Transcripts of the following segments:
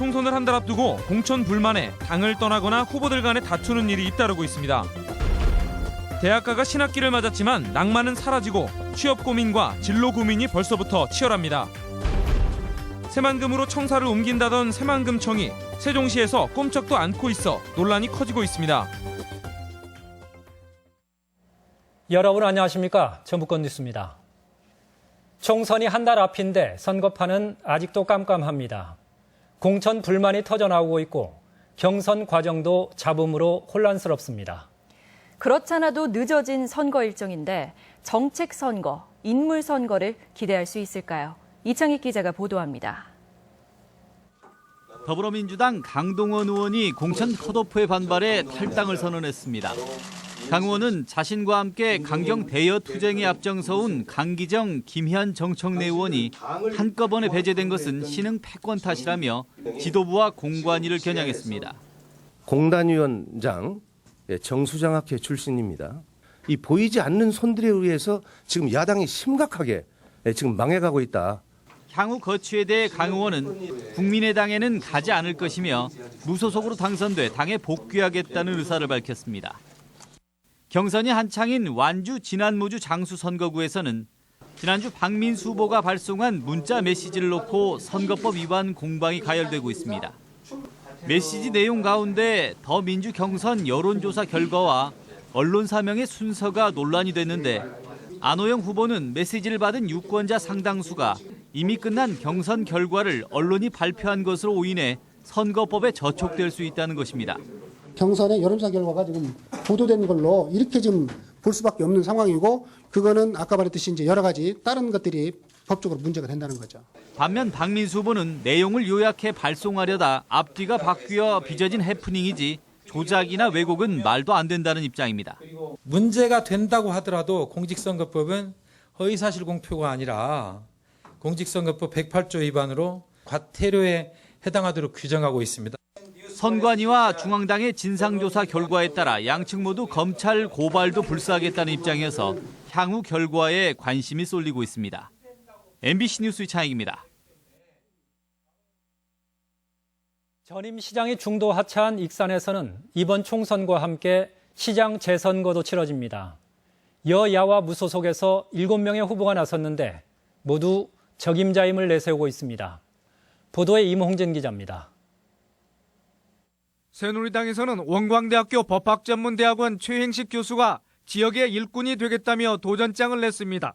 총선을 한 달 앞두고 공천 불만에 당을 떠나거나 후보들 간에 다투는 일이 잇따르고 있습니다. 대학가가 신학기를 맞았지만 낭만은 사라지고 취업 고민과 진로 고민이 벌써부터 치열합니다. 새만금으로 청사를 옮긴다던 새만금청이 세종시에서 꼼짝도 않고 있어 논란이 커지고 있습니다. 여러분 안녕하십니까? 전북권 뉴스입니다. 총선이 한 달 앞인데 선거판은 아직도 깜깜합니다. 공천 불만이 터져나오고 있고 경선 과정도 잡음으로 혼란스럽습니다. 그렇잖아도 늦어진 선거 일정인데 정책 선거, 인물 선거를 기대할 수 있을까요? 이창익 기자가 보도합니다. 더불어민주당 강동원 의원이 공천 컷오프에 반발해 탈당을 선언했습니다. 강 의원은 자신과 함께 강경 대여 투쟁에 앞장서온 강기정, 김희한 정청래 의원이 한꺼번에 배제된 것은 신흥 패권 탓이라며 지도부와 공관위를 겨냥했습니다. 공단위원장 정수장학회 출신입니다. 이 보이지 않는 손들에 의해서 지금 야당이 심각하게 지금 망해가고 있다. 향후 거취에 대해 강 의원은 국민의당에는 가지 않을 것이며 무소속으로 당선돼 당에 복귀하겠다는 의사를 밝혔습니다. 경선이 한창인 완주 진안무주 장수 선거구에서는 지난주 박민수 후보가 발송한 문자 메시지를 놓고 선거법 위반 공방이 가열되고 있습니다. 메시지 내용 가운데 더민주 경선 여론조사 결과와 언론 사명의 순서가 논란이 됐는데 안호영 후보는 메시지를 받은 유권자 상당수가 이미 끝난 경선 결과를 언론이 발표한 것으로 오인해 선거법에 저촉될 수 있다는 것입니다. 경선의 여론조사 결과가 지금 보도된 걸로 이렇게 지금 볼 수밖에 없는 상황이고 그거는 아까 말했듯이 이제 여러 가지 다른 것들이 법적으로 문제가 된다는 거죠. 반면 박민수 후보는 내용을 요약해 발송하려다 앞뒤가 바뀌어 빚어진 해프닝이지 조작이나 왜곡은 말도 안 된다는 입장입니다. 문제가 된다고 하더라도 공직선거법은 허위사실 공표가 아니라 공직선거법 108조 위반으로 과태료에 해당하도록 규정하고 있습니다. 선관위와 중앙당의 진상조사 결과에 따라 양측 모두 검찰 고발도 불사하겠다는 입장이어서 향후 결과에 관심이 쏠리고 있습니다. MBC 뉴스 이창익입니다. 전임 시장이 중도 하차한 익산에서는 이번 총선과 함께 시장 재선거도 치러집니다. 여야와 무소속에서 7명의 후보가 나섰는데 모두 적임자임을 내세우고 있습니다. 보도에 임홍진 기자입니다. 새누리당에서는 원광대학교 법학전문대학원 최행식 교수가 지역의 일꾼이 되겠다며 도전장을 냈습니다.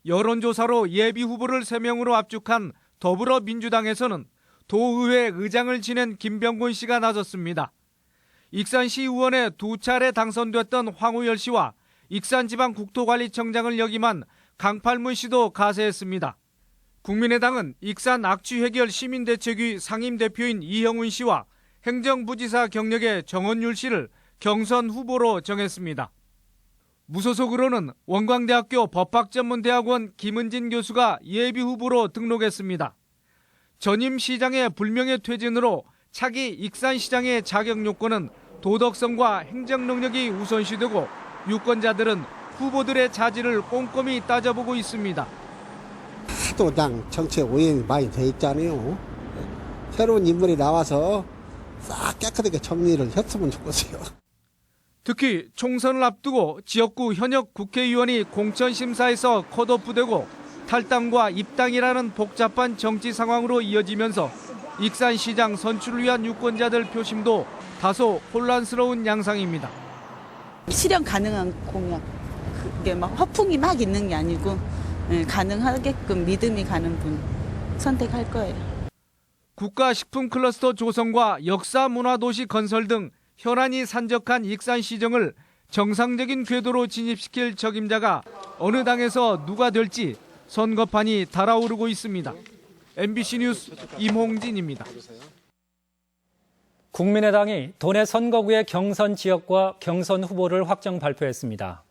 여론조사로 예비 후보를 3명으로 압축한 더불어민주당에서는 도의회 의장을 지낸 김병곤 씨가 나섰습니다. 익산시 의원에 2차례 당선됐던 황우열 씨와 익산지방국토관리청장을 역임한 강팔문 씨도 가세했습니다. 국민의당은 익산 악취해결 시민대책위 상임대표인 이형훈 씨와 행정부지사 경력의 정원율 씨를 경선 후보로 정했습니다. 무소속으로는 원광대학교 법학전문대학원 김은진 교수가 예비 후보로 등록했습니다. 전임 시장의 불명예 퇴진으로 차기 익산시장의 자격 요건은 도덕성과 행정 능력이 우선시되고 유권자들은 후보들의 자질을 꼼꼼히 따져보고 있습니다. 하도 그냥 정치에 오염이 많이 돼 있잖아요. 새로운 인물이 나와서 싹 깨끗하게 정리를 했으면 좋겠어요. 특히 총선을 앞두고 지역구 현역 국회의원이 공천심사에서 컷오프되고 탈당과 입당이라는 복잡한 정치 상황으로 이어지면서 익산시장 선출을 위한 유권자들 표심도 다소 혼란스러운 양상입니다. 실현 가능한 공약, 그게 막 허풍이 막 있는 게 아니고 가능하게끔 믿음이 가는 분 선택할 거예요. 국가식품클러스터 조성과 역사문화도시 건설 등 현안이 산적한 익산시정을 정상적인 궤도로 진입시킬 적임자가 어느 당에서 누가 될지 선거판이 달아오르고 있습니다. MBC 뉴스 임홍진입니다. 국민의당이 도내 선거구의 경선 지역과 경선 후보를 확정 발표했습니다.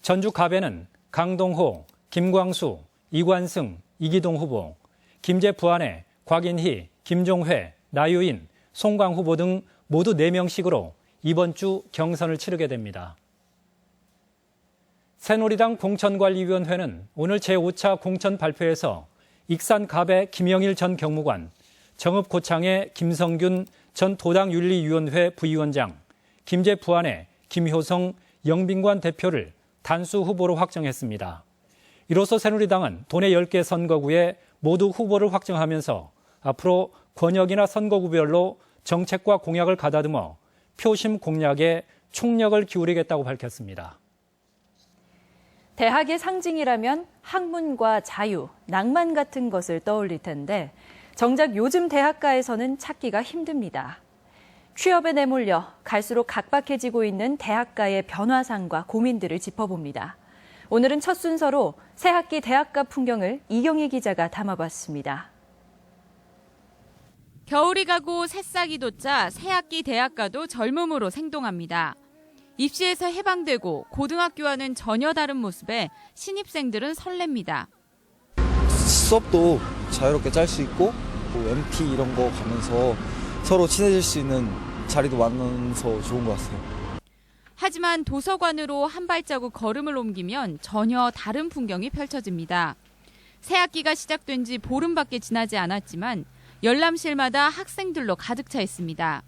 전주 갑에는 강동호, 김광수, 이관승, 이기동 후보, 김제 부안의 곽인희, 김종회, 나유인, 송광 후보 등 모두 4명씩으로 이번 주 경선을 치르게 됩니다. 새누리당 공천관리위원회는 오늘 제5차 공천 발표에서 익산 갑의 김영일 전 경무관, 정읍고창의 김성균 전 도당윤리위원회 부위원장, 김제부안의 김효성 영빈관 대표를 단수 후보로 확정했습니다. 이로써 새누리당은 도내 10개 선거구에 모두 후보를 확정하면서 앞으로 권역이나 선거구별로 정책과 공약을 가다듬어 표심 공략에 총력을 기울이겠다고 밝혔습니다. 대학의 상징이라면 학문과 자유, 낭만 같은 것을 떠올릴 텐데 정작 요즘 대학가에서는 찾기가 힘듭니다. 취업에 내몰려 갈수록 각박해지고 있는 대학가의 변화상과 고민들을 짚어봅니다. 오늘은 첫 순서로 새학기 대학가 풍경을 이경희 기자가 담아봤습니다. 겨울이 가고 새싹이 돋자 새학기 대학가도 젊음으로 생동합니다. 입시에서 해방되고 고등학교와는 전혀 다른 모습에 신입생들은 설렙니다. 수업도 자유롭게 짤 수 있고 뭐 MT 이런 거 가면서 서로 친해질 수 있는 자리도 만나서 좋은 것 같아요. 하지만 도서관으로 한 발자국 걸음을 옮기면 전혀 다른 풍경이 펼쳐집니다. 새학기가 시작된 지 보름밖에 지나지 않았지만 열람실마다 학생들로 가득 차 있습니다.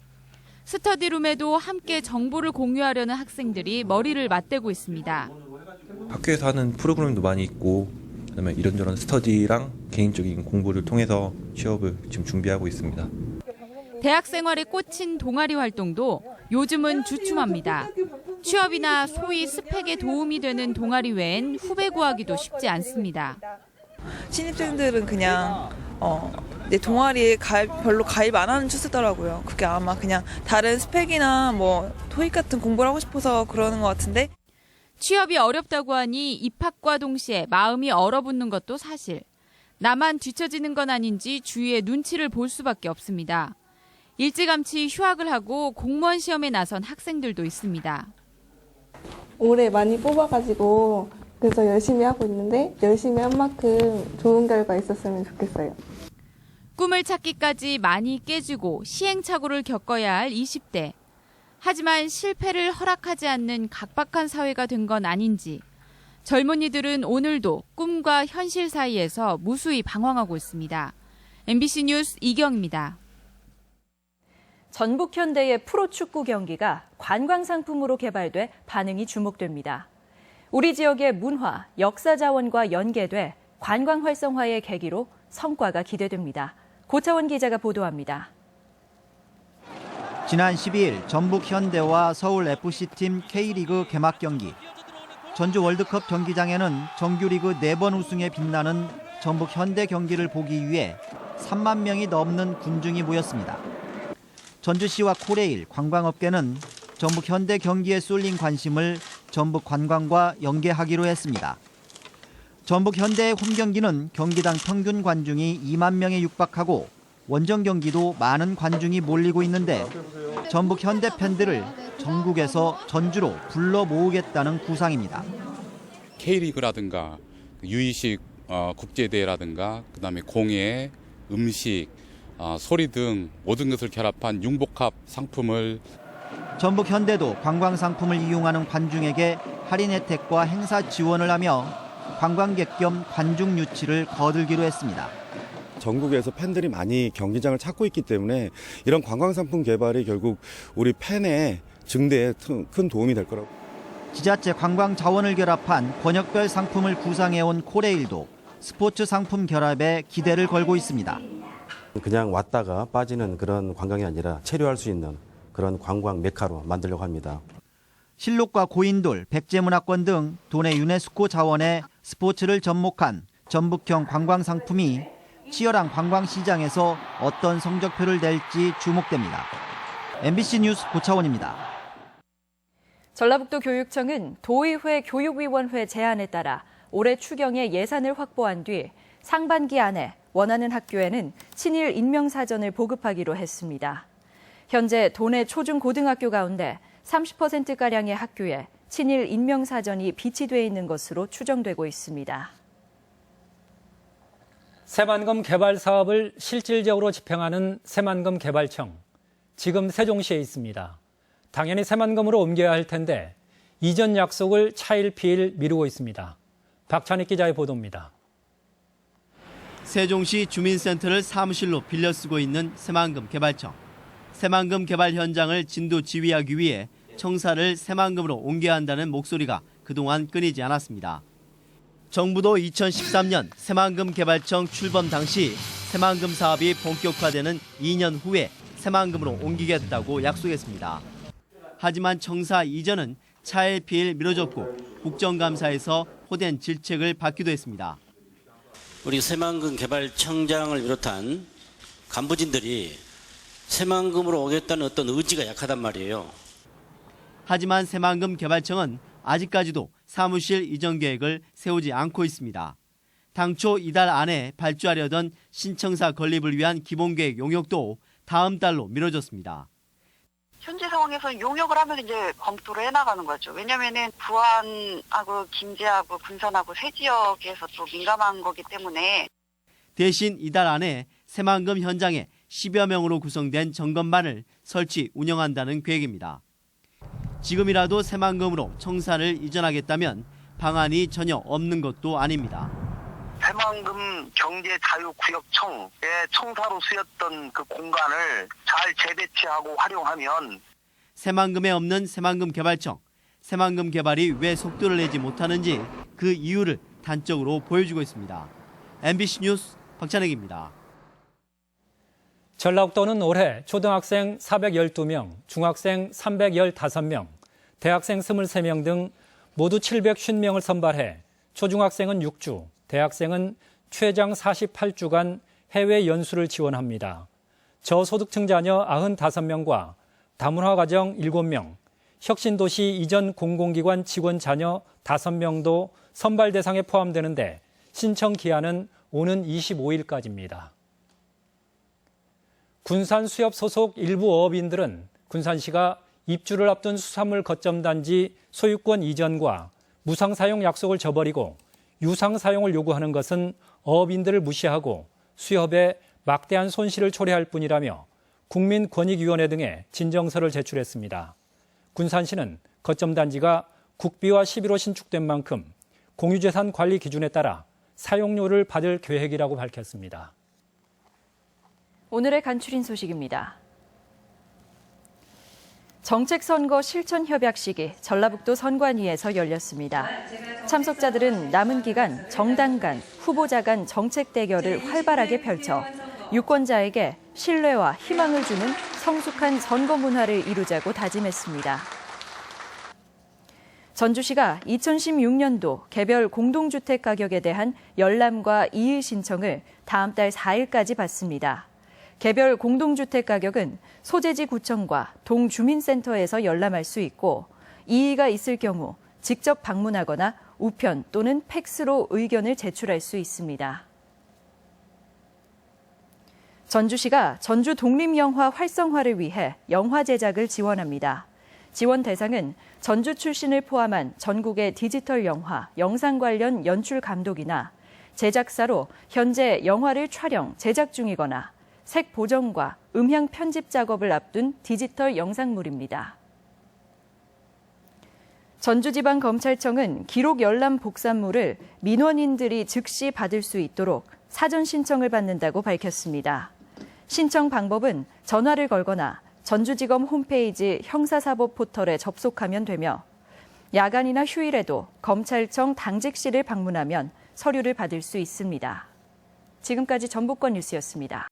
스터디룸에도 함께 정보를 공유하려는 학생들이 머리를 맞대고 있습니다. 학교에서 하는 프로그램도 많이 있고 그다음에 이런저런 스터디랑 개인적인 공부를 통해서 취업을 지금 준비하고 있습니다. 대학 생활에 꽂힌 동아리 활동도 요즘은 주춤합니다. 취업이나 소위 스펙에 도움이 되는 동아리 외엔 후배 구하기도 쉽지 않습니다. 신입생들은 그냥 내 동아리에 별로 가입 안 하는 추세더라고요. 그게 아마 그냥 다른 스펙이나 뭐 토익 같은 공부를 하고 싶어서 그러는 것 같은데. 취업이 어렵다고 하니 입학과 동시에 마음이 얼어붙는 것도 사실. 나만 뒤처지는 건 아닌지 주위의 눈치를 볼 수밖에 없습니다. 일찌감치 휴학을 하고 공무원 시험에 나선 학생들도 있습니다. 올해 많이 뽑아가지고 그래서 열심히 하고 있는데 열심히 한 만큼 좋은 결과 있었으면 좋겠어요. 꿈을 찾기까지 많이 깨지고 시행착오를 겪어야 할 20대. 하지만 실패를 허락하지 않는 각박한 사회가 된 건 아닌지 젊은이들은 오늘도 꿈과 현실 사이에서 무수히 방황하고 있습니다. MBC 뉴스 이경입니다. 전북현대의 프로축구 경기가 관광상품으로 개발돼 반응이 주목됩니다. 우리 지역의 문화, 역사 자원과 연계돼 관광 활성화의 계기로 성과가 기대됩니다. 고차원 기자가 보도합니다. 지난 12일 전북 현대와 서울 FC팀 K리그 개막 경기. 전주 월드컵 경기장에는 정규리그 4번 우승에 빛나는 전북 현대 경기를 보기 위해 3만 명이 넘는 군중이 모였습니다. 전주시와 코레일, 관광업계는 전북 현대 경기에 쏠린 관심을 전북 관광과 연계하기로 했습니다. 전북 현대의 홈 경기는 경기당 평균 관중이 2만 명에 육박하고 원정 경기도 많은 관중이 몰리고 있는데 전북 현대 팬들을 전국에서 전주로 불러 모으겠다는 구상입니다. K리그라든가 유이식 국제대회라든가 그다음에 공예, 음식, 소리 등 모든 것을 결합한 융복합 상품을 전북 현대도 관광 상품을 이용하는 관중에게 할인 혜택과 행사 지원을 하며 관광객 겸 관중 유치를 거들기로 했습니다. 전국에서 팬들이 많이 경기장을 찾고 있기 때문에 이런 관광상품 개발이 결국 우리 팬의 증대에 큰 도움이 될 거라고. 지자체 관광 자원을 결합한 권역별 상품을 구상해온 코레일도 스포츠 상품 결합에 기대를 걸고 있습니다. 그냥 왔다가 빠지는 그런 관광이 아니라 체류할 수 있는 그런 관광 메카로 만들려고 합니다. 실록과 고인돌, 백제문화권 등 도내 유네스코 자원의 스포츠를 접목한 전북형 관광 상품이 치열한 관광 시장에서 어떤 성적표를 낼지 주목됩니다. MBC 뉴스 고차원입니다. 전라북도 교육청은 도의회 교육위원회 제안에 따라 올해 추경에 예산을 확보한 뒤 상반기 안에 원하는 학교에는 친일 인명사전을 보급하기로 했습니다. 현재 도내 초중고등학교 가운데 30%가량의 학교에 친일 인명사전이 비치돼 있는 것으로 추정되고 있습니다. 새만금 개발 사업을 실질적으로 집행하는 새만금 개발청. 지금 세종시에 있습니다. 당연히 새만금으로 옮겨야 할 텐데 이전 약속을 차일피일 미루고 있습니다. 박찬익 기자의 보도입니다. 세종시 주민센터를 사무실로 빌려 쓰고 있는 새만금 개발청. 새만금 개발 현장을 진도 지휘하기 위해 청사를 새만금으로 옮겨야 한다는 목소리가 그동안 끊이지 않았습니다. 정부도 2013년 새만금 개발청 출범 당시 새만금 사업이 본격화되는 2년 후에 새만금으로 옮기겠다고 약속했습니다. 하지만 청사 이전은 차일피일 미뤄졌고 국정감사에서 호된 질책을 받기도 했습니다. 우리 새만금 개발청장을 비롯한 간부진들이 새만금으로 오겠다는 어떤 의지가 약하단 말이에요. 하지만 새만금 개발청은 아직까지도 사무실 이전 계획을 세우지 않고 있습니다. 당초 이달 안에 발주하려던 신청사 건립을 위한 기본계획 용역도 다음 달로 미뤄졌습니다. 현재 상황에서 용역을 하면 이제 검토를 해나가는 거죠. 왜냐면은 부안하고 김제하고 군산하고 세 지역에서 또 민감한 거기 때문에. 대신 이달 안에 새만금 현장에 10여 명으로 구성된 점검반을 설치 운영한다는 계획입니다. 지금이라도 새만금으로 청사를 이전하겠다면 방안이 전혀 없는 것도 아닙니다. 새만금 경제자유구역청의 청사로 쓰였던 그 공간을 잘 재배치하고 활용하면 새만금에 없는 새만금 개발청, 새만금 개발이 왜 속도를 내지 못하는지 그 이유를 단적으로 보여주고 있습니다. MBC 뉴스 박찬혁입니다. 전라북도는 올해 초등학생 412명, 중학생 315명, 대학생 23명 등 모두 750명을 선발해 초중학생은 6주, 대학생은 최장 48주간 해외 연수를 지원합니다. 저소득층 자녀 95명과 다문화 가정 7명, 혁신도시 이전 공공기관 직원 자녀 5명도 선발 대상에 포함되는데 신청 기한은 오는 25일까지입니다. 군산 수협 소속 일부 어업인들은 군산시가 입주를 앞둔 수산물 거점단지 소유권 이전과 무상 사용 약속을 저버리고 유상 사용을 요구하는 것은 어업인들을 무시하고 수협에 막대한 손실을 초래할 뿐이라며 국민권익위원회 등에 진정서를 제출했습니다. 군산시는 거점단지가 국비와 11호 신축된 만큼 공유재산 관리 기준에 따라 사용료를 받을 계획이라고 밝혔습니다. 오늘의 간추린 소식입니다. 정책선거 실천협약식이 전라북도 선관위에서 열렸습니다. 참석자들은 남은 기간 정당 간, 후보자 간 정책 대결을 활발하게 펼쳐 유권자에게 신뢰와 희망을 주는 성숙한 선거 문화를 이루자고 다짐했습니다. 전주시가 2016년도 개별 공동주택 가격에 대한 열람과 이의 신청을 다음 달 4일까지 받습니다. 개별 공동주택 가격은 소재지 구청과 동주민센터에서 열람할 수 있고 이의가 있을 경우 직접 방문하거나 우편 또는 팩스로 의견을 제출할 수 있습니다. 전주시가 전주 독립영화 활성화를 위해 영화 제작을 지원합니다. 지원 대상은 전주 출신을 포함한 전국의 디지털 영화, 영상 관련 연출 감독이나 제작사로 현재 영화를 촬영, 제작 중이거나 색 보정과 음향 편집 작업을 앞둔 디지털 영상물입니다. 전주지방검찰청은 기록 열람 복사물을 민원인들이 즉시 받을 수 있도록 사전 신청을 받는다고 밝혔습니다. 신청 방법은 전화를 걸거나 전주지검 홈페이지 형사사법 포털에 접속하면 되며 야간이나 휴일에도 검찰청 당직실을 방문하면 서류를 받을 수 있습니다. 지금까지 전북권 뉴스였습니다.